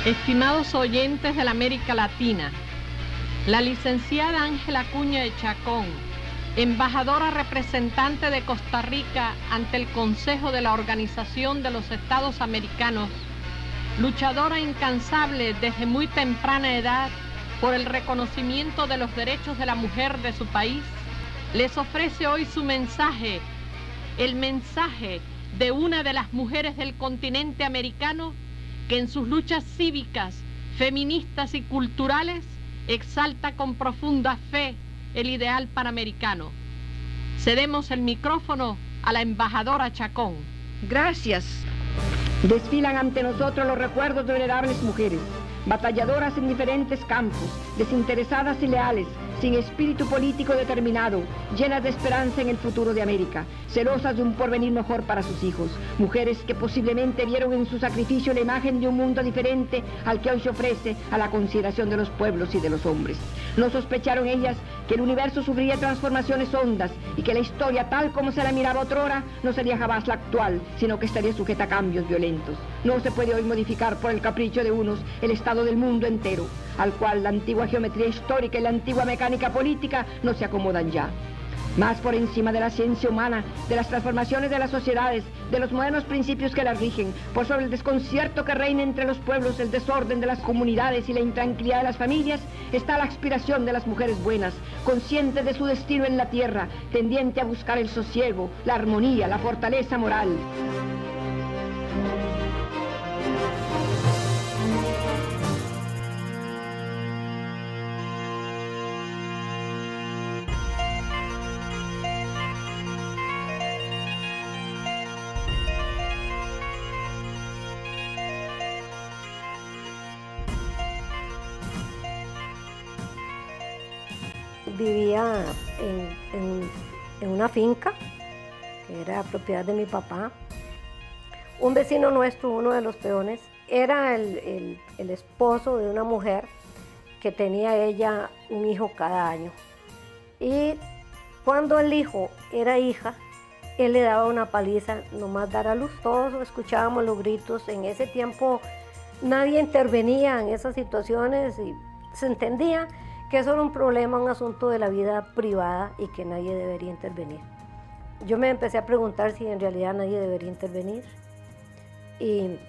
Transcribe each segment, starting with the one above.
Estimados oyentes de la América Latina, la licenciada Ángela Acuña de Chacón, embajadora representante de Costa Rica ante el Consejo de la Organización de los Estados Americanos, luchadora incansable desde muy temprana edad por el reconocimiento de los derechos de la mujer de su país, les ofrece hoy su mensaje, el mensaje de una de las mujeres del continente americano que en sus luchas cívicas, feministas y culturales exalta con profunda fe el ideal panamericano. Cedemos el micrófono a la embajadora Chacón. Gracias. Desfilan ante nosotros los recuerdos de venerables mujeres, batalladoras en diferentes campos, desinteresadas y leales, sin espíritu político determinado, llenas de esperanza en el futuro de América, celosas de un porvenir mejor para sus hijos, mujeres que posiblemente vieron en su sacrificio la imagen de un mundo diferente al que hoy se ofrece a la consideración de los pueblos y de los hombres. No sospecharon ellas que el universo sufriría transformaciones hondas y que la historia tal como se la miraba otrora no sería jamás la actual, sino que estaría sujeta a cambios violentos. No se puede hoy modificar por el capricho de unos el estado del mundo entero, al cual la antigua geometría histórica y la antigua mecánica política no se acomodan ya. Más por encima de la ciencia humana, de las transformaciones de las sociedades, de los modernos principios que las rigen, por sobre el desconcierto que reina entre los pueblos, el desorden de las comunidades y la intranquilidad de las familias, está la aspiración de las mujeres buenas, conscientes de su destino en la tierra, tendiente a buscar el sosiego, la armonía, la fortaleza moral. Vivía en una finca que era propiedad de mi papá. Un vecino nuestro, uno de los peones, era el esposo de una mujer que tenía ella un hijo cada año. Y cuando el hijo era hija, él le daba una paliza nomás dar a luz. Todos escuchábamos los gritos. En ese tiempo nadie intervenía en esas situaciones y se entendía que eso era un problema, un asunto de la vida privada y que nadie debería intervenir. Yo me empecé a preguntar si en realidad nadie debería intervenir y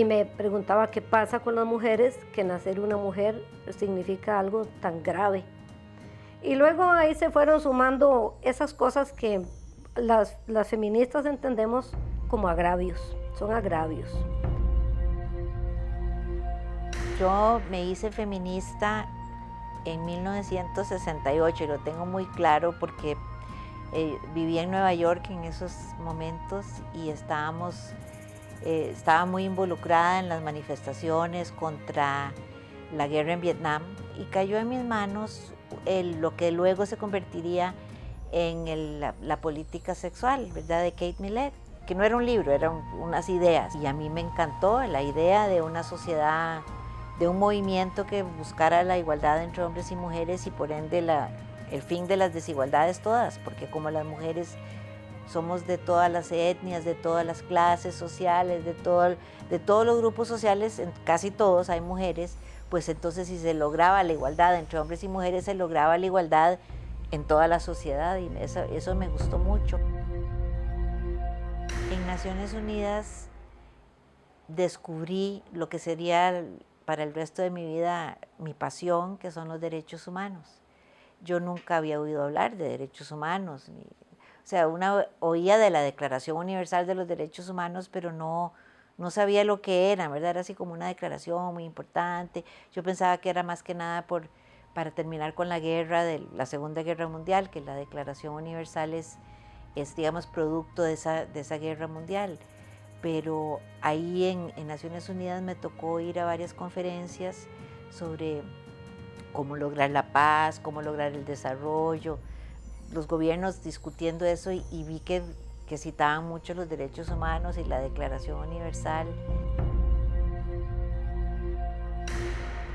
me preguntaba qué pasa con las mujeres, que nacer una mujer significa algo tan grave. Y luego ahí se fueron sumando esas cosas que las feministas entendemos como agravios, son agravios. Yo me hice feminista en 1968 y lo tengo muy claro porque vivía en Nueva York en esos momentos y estaba muy involucrada en las manifestaciones contra la guerra en Vietnam y cayó en mis manos lo que luego se convertiría en la política sexual, ¿verdad?, de Kate Millett, que no era un libro, eran unas ideas y a mí me encantó la idea de una sociedad, de un movimiento que buscara la igualdad entre hombres y mujeres y por ende el fin de las desigualdades todas, porque como las mujeres somos de todas las etnias, de todas las clases sociales, de todos los grupos sociales, en casi todos hay mujeres, pues entonces si se lograba la igualdad entre hombres y mujeres, se lograba la igualdad en toda la sociedad y eso me gustó mucho. En Naciones Unidas descubrí lo que sería para el resto de mi vida mi pasión, que son los derechos humanos. Yo nunca había oído hablar de derechos humanos, o sea, una oía de la Declaración Universal de los Derechos Humanos, pero no sabía lo que era, ¿verdad? Era así como una declaración muy importante. Yo pensaba que era más que nada para terminar con la guerra, de la Segunda Guerra Mundial, que la Declaración Universal es digamos, producto de esa guerra mundial. Pero ahí en Naciones Unidas me tocó ir a varias conferencias sobre cómo lograr la paz, cómo lograr el desarrollo, los gobiernos discutiendo eso y vi que citaban mucho los derechos humanos y la Declaración Universal.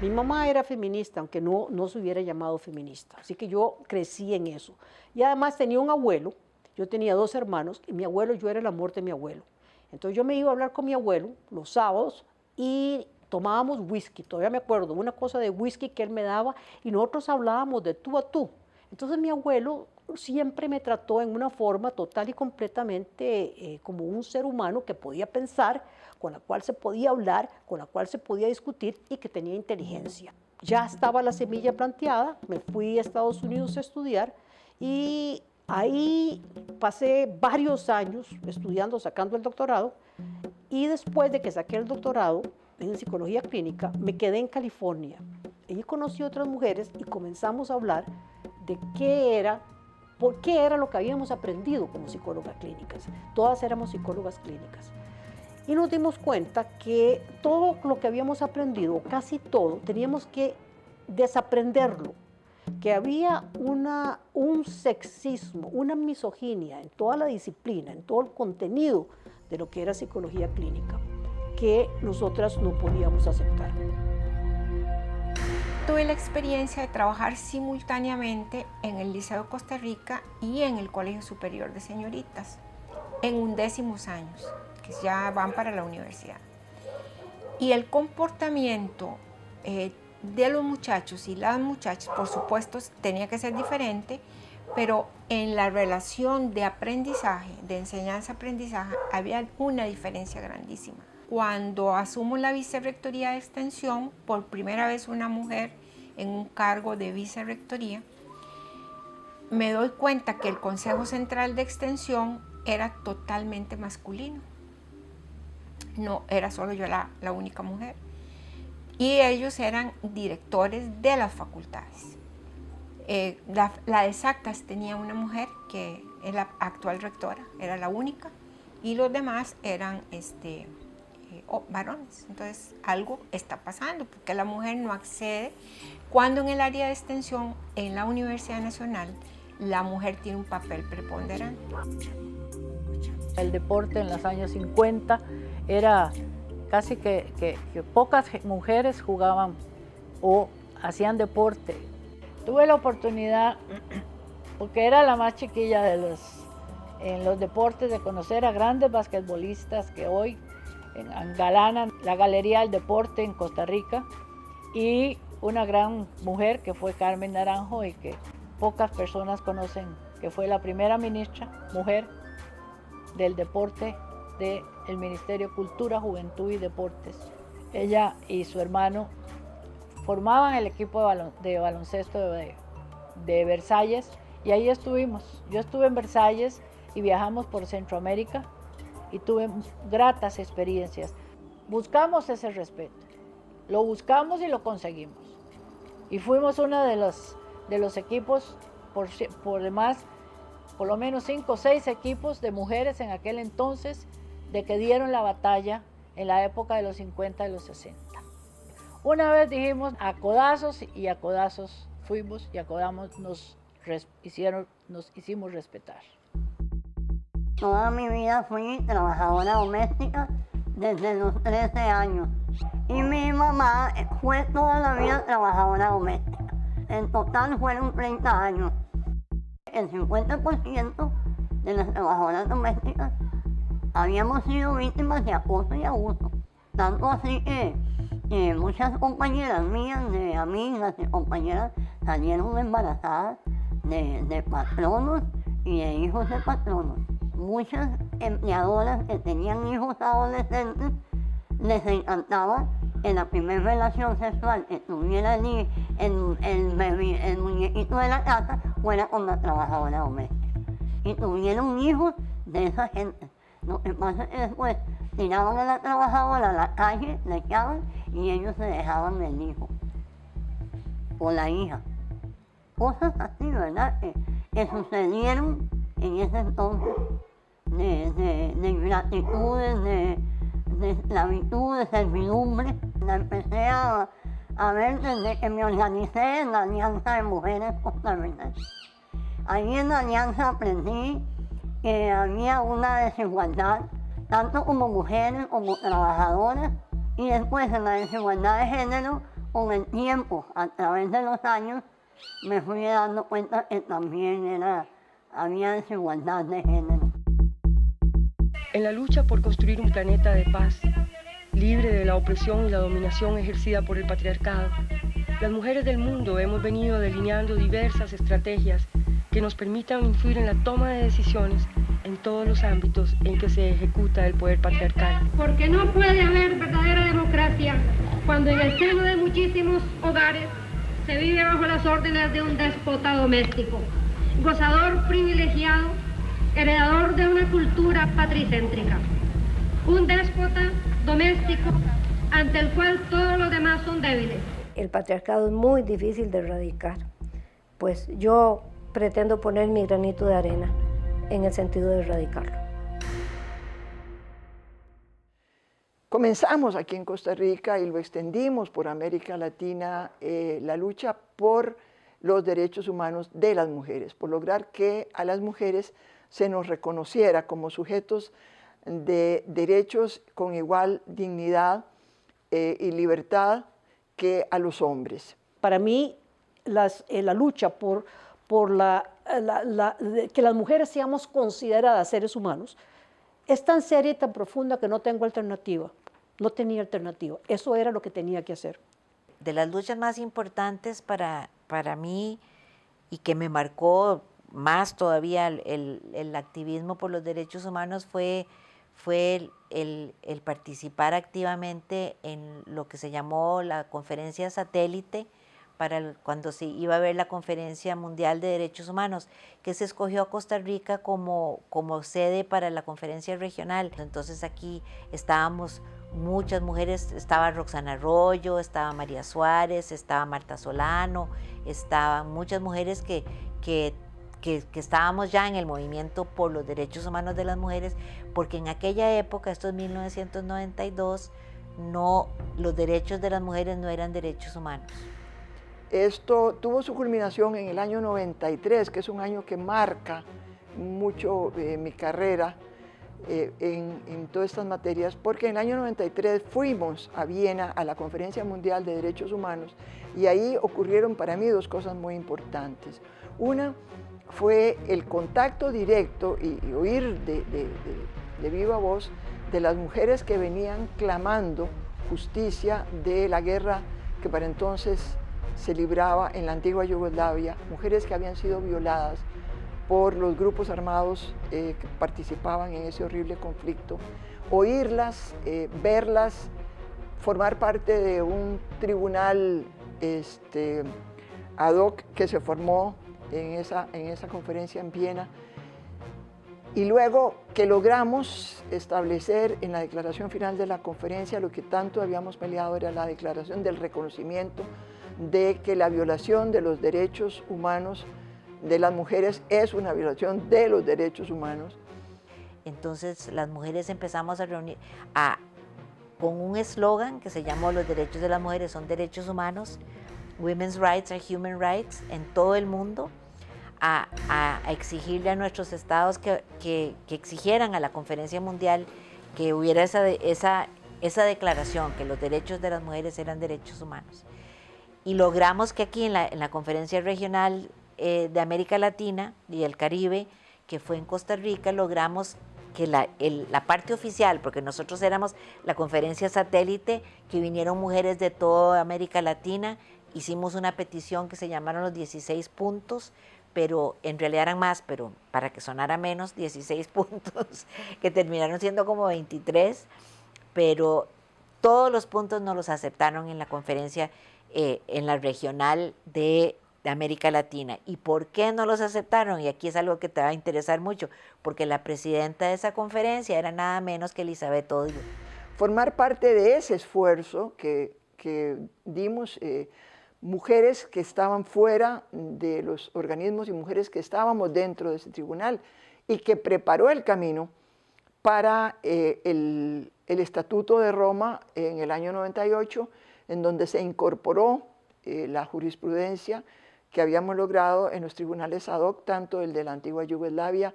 Mi mamá era feminista, aunque no se hubiera llamado feminista, así que yo crecí en eso. Y además tenía un abuelo, yo tenía 2 hermanos, y mi abuelo, yo era el amor de mi abuelo. Entonces yo me iba a hablar con mi abuelo los sábados y tomábamos whisky, todavía me acuerdo, una cosa de whisky que él me daba y nosotros hablábamos de tú a tú. Entonces mi abuelo siempre me trató en una forma total y completamente como un ser humano que podía pensar, con la cual se podía hablar, con la cual se podía discutir y que tenía inteligencia. Ya estaba la semilla planteada, me fui a Estados Unidos a estudiar y ahí pasé varios años estudiando, sacando el doctorado, y después de que saqué el doctorado en psicología clínica, me quedé en California. Allí conocí a otras mujeres y comenzamos a hablar de por qué era lo que habíamos aprendido como psicólogas clínicas. Todas éramos psicólogas clínicas. Y nos dimos cuenta que todo lo que habíamos aprendido, casi todo, teníamos que desaprenderlo, que había un sexismo, una misoginia en toda la disciplina, en todo el contenido de lo que era psicología clínica, que nosotras no podíamos aceptar. Tuve la experiencia de trabajar simultáneamente en el Liceo de Costa Rica y en el Colegio Superior de Señoritas, en 11º años, que ya van para la universidad. Y el comportamiento de los muchachos y las muchachas, por supuesto, tenía que ser diferente, pero en la relación de aprendizaje, de enseñanza-aprendizaje, había una diferencia grandísima. Cuando asumo la vicerrectoría de extensión, por primera vez una mujer en un cargo de vicerrectoría, me doy cuenta que el Consejo Central de Extensión era totalmente masculino. No era solo yo la única mujer. Y ellos eran directores de las facultades. La de Exactas tenía una mujer que es la actual rectora, era la única, y los demás eran varones. Entonces algo está pasando porque la mujer no accede, cuando en el área de extensión en la Universidad Nacional la mujer tiene un papel preponderante. El deporte en los años 50 era casi que pocas mujeres jugaban o hacían deporte. Tuve la oportunidad, porque era la más chiquilla en los deportes, de conocer a grandes basquetbolistas que hoy engalanan la Galería del Deporte en Costa Rica, y una gran mujer que fue Carmen Naranjo y que pocas personas conocen, que fue la primera ministra mujer del deporte del Ministerio de Cultura, Juventud y Deportes. Ella y su hermano formaban el equipo de baloncesto de Versalles, y ahí estuvimos. Yo estuve en Versalles y viajamos por Centroamérica y tuve gratas experiencias. Buscamos ese respeto, lo buscamos y lo conseguimos. Y fuimos uno de los equipos, por demás, por lo menos 5 o 6 equipos de mujeres en aquel entonces, de que dieron la batalla en la época de los 50 y los 60. Una vez dijimos a codazos, y a codazos fuimos, y a codazos nos hicimos respetar. Toda mi vida fui trabajadora doméstica desde los 13 años. Y mi mamá fue toda la vida trabajadora doméstica. En total fueron 30 años. El 50% de las trabajadoras domésticas habíamos sido víctimas de acoso y abuso. Tanto así que muchas compañeras mías, de amigas y compañeras, salieron embarazadas de patronos y de hijos de patronos. Muchas empleadoras que tenían hijos adolescentes les encantaba que la primera relación sexual que tuviera allí el muñequito de la casa fuera con la trabajadora doméstica. Y tuvieron hijos de esa gente. Lo que pasa es que después tiraban a la trabajadora a la calle, la echaban y ellos se dejaban el hijo o la hija. Cosas así, ¿verdad? Que sucedieron en ese entonces, de ingratitudes, de esclavitud, de servidumbre. La empecé a ver desde que me organicé en la Alianza de Mujeres Costarricenses. Ahí en la Alianza aprendí que había una desigualdad, tanto como mujeres como trabajadoras, y después en la desigualdad de género, con el tiempo, a través de los años, me fui dando cuenta que también había desigualdad de género. En la lucha por construir un planeta de paz, libre de la opresión y la dominación ejercida por el patriarcado. Las mujeres del mundo hemos venido delineando diversas estrategias que nos permitan influir en la toma de decisiones en todos los ámbitos en que se ejecuta el poder patriarcal. Porque no puede haber verdadera democracia cuando en el seno de muchísimos hogares se vive bajo las órdenes de un déspota doméstico, gozador privilegiado, heredador de una cultura patricéntrica. Un déspota doméstico ante el cual todos los demás son débiles. El patriarcado es muy difícil de erradicar, pues yo pretendo poner mi granito de arena en el sentido de erradicarlo. Comenzamos aquí en Costa Rica y lo extendimos por América Latina, la lucha por los derechos humanos de las mujeres, por lograr que a las mujeres se nos reconociera como sujetos de derechos con igual dignidad y libertad que a los hombres. Para mí, la lucha por que las mujeres seamos consideradas seres humanos es tan seria y tan profunda que no tengo alternativa. No tenía alternativa. Eso era lo que tenía que hacer. De las luchas más importantes para mí y que me marcó más todavía el activismo por los derechos humanos fue el participar activamente en lo que se llamó la conferencia satélite cuando se iba a ver la Conferencia Mundial de Derechos Humanos, que se escogió a Costa Rica como sede para la conferencia regional. Entonces aquí estábamos muchas mujeres, estaba Roxana Arroyo, estaba María Suárez, estaba Marta Solano, estaban muchas mujeres que estábamos ya en el movimiento por los derechos humanos de las mujeres, porque en aquella época, esto es 1992, los derechos de las mujeres no eran derechos humanos. Esto tuvo su culminación en el año 93, que es un año que marca mucho mi carrera en todas estas materias, porque en el año 93 fuimos a Viena a la Conferencia Mundial de Derechos Humanos y ahí ocurrieron para mí dos cosas muy importantes. Una fue el contacto directo y oír de viva voz de las mujeres que venían clamando justicia de la guerra que para entonces se libraba en la antigua Yugoslavia, mujeres que habían sido violadas por los grupos armados que participaban en ese horrible conflicto, oírlas, verlas, formar parte de un tribunal ad hoc que se formó en esa conferencia en Viena, y luego que logramos establecer en la declaración final de la conferencia lo que tanto habíamos peleado, era la declaración del reconocimiento de que la violación de los derechos humanos de las mujeres es una violación de los derechos humanos. Entonces las mujeres empezamos a reunir con un eslogan que se llamó "Los derechos de las mujeres son derechos humanos", Women's Rights are Human Rights, en todo el mundo, a exigirle a nuestros estados que exigieran a la Conferencia Mundial que hubiera esa declaración, que los derechos de las mujeres eran derechos humanos. Y logramos que aquí en la Conferencia Regional de América Latina y el Caribe, que fue en Costa Rica, logramos que la parte oficial, porque nosotros éramos la conferencia satélite, que vinieron mujeres de toda América Latina, hicimos una petición que se llamaron los 16 puntos, pero en realidad eran más, pero para que sonara menos, 16 puntos, que terminaron siendo como 23, pero todos los puntos no los aceptaron en la conferencia en la regional de América Latina. ¿Y por qué no los aceptaron? Y aquí es algo que te va a interesar mucho, porque la presidenta de esa conferencia era nada menos que Elizabeth Odio. Formar parte de ese esfuerzo que dimos mujeres que estaban fuera de los organismos y mujeres que estábamos dentro de ese tribunal, y que preparó el camino para el Estatuto de Roma en el año 98, en donde se incorporó la jurisprudencia que habíamos logrado en los tribunales ad hoc, tanto el de la antigua Yugoslavia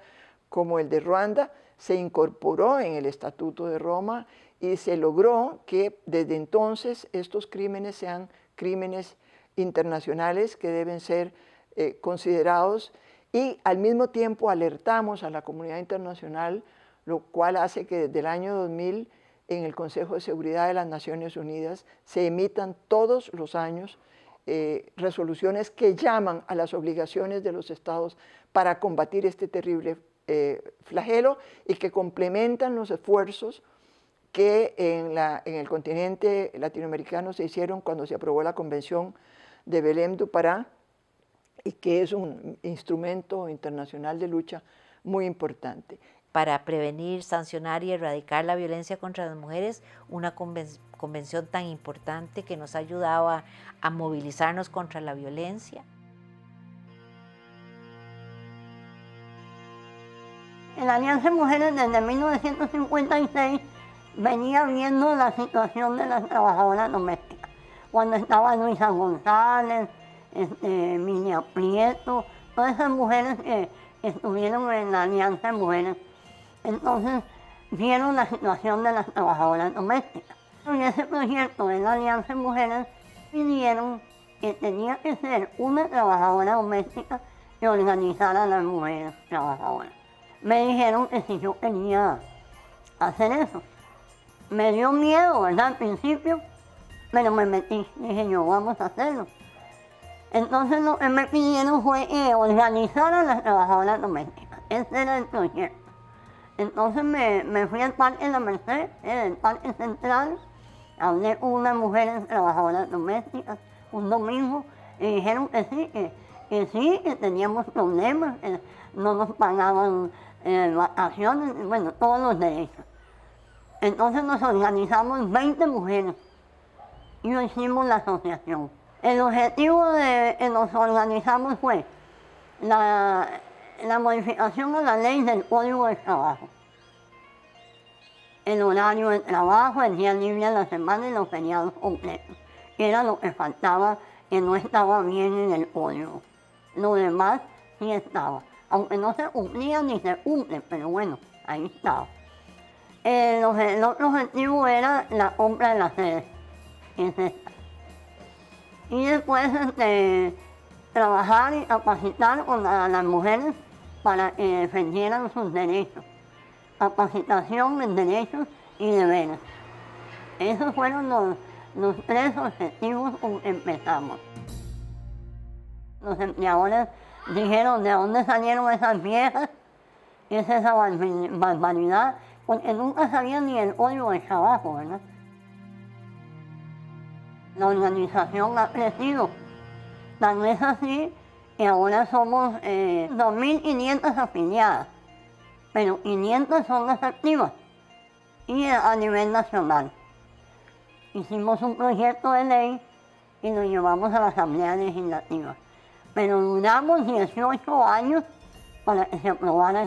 como el de Ruanda, se incorporó en el Estatuto de Roma y se logró que desde entonces estos crímenes sean crímenes internacionales que deben ser considerados, y al mismo tiempo alertamos a la comunidad internacional, lo cual hace que desde el año 2000 en el Consejo de Seguridad de las Naciones Unidas se emitan todos los años resoluciones que llaman a las obligaciones de los estados para combatir este terrible flagelo y que complementan los esfuerzos que en el continente latinoamericano se hicieron cuando se aprobó la Convención de Belém do Pará, y que es un instrumento internacional de lucha muy importante. Para prevenir, sancionar y erradicar la violencia contra las mujeres, una convención tan importante que nos ha ayudado a movilizarnos contra la violencia. En la Alianza de Mujeres desde 1956 venía viendo la situación de las trabajadoras domésticas. Cuando estaba Luisa González, Minia Prieto, todas esas mujeres que estuvieron en la Alianza de Mujeres, entonces vieron la situación de las trabajadoras domésticas. En ese proyecto de la Alianza de Mujeres pidieron que tenía que ser una trabajadora doméstica que organizara a las mujeres trabajadoras. Me dijeron que si yo quería hacer eso. Me dio miedo, ¿verdad? Al principio, pero me metí. Dije yo, vamos a hacerlo. Entonces lo que me pidieron fue organizar a las trabajadoras domésticas. Ese era el proyecto. Entonces me fui al Parque de la Merced, el Parque Central, hablé con unas mujeres trabajadoras domésticas un domingo y dijeron que sí, que teníamos problemas, que no nos pagaban vacaciones, bueno, todos los derechos. Entonces nos organizamos 20 mujeres y lo hicimos la asociación. El objetivo de que nos organizamos fue la modificación a la ley del Código del Trabajo. El horario de trabajo, el día libre de la semana y los feriados completos, que era lo que faltaba, que no estaba bien en el código. Lo demás sí estaba, aunque no se cumplía ni se cumple, pero bueno, ahí estaba. El otro objetivo era la compra de las sedes, y después trabajar y capacitar a las mujeres para que defendieran sus derechos. Capacitación en derechos y deberes. Esos fueron los 3 objetivos con que empezamos. Los empleadores dijeron, ¿de dónde salieron esas viejas? ¿Qué es esa barbaridad? Porque nunca sabían ni el código del trabajo, ¿verdad? La organización ha crecido. Tan es así que ahora somos 2.500 afiliadas, pero 500 son las activas y a nivel nacional. Hicimos un proyecto de ley y lo llevamos a la Asamblea Legislativa, pero duramos 18 años para que se aprobara.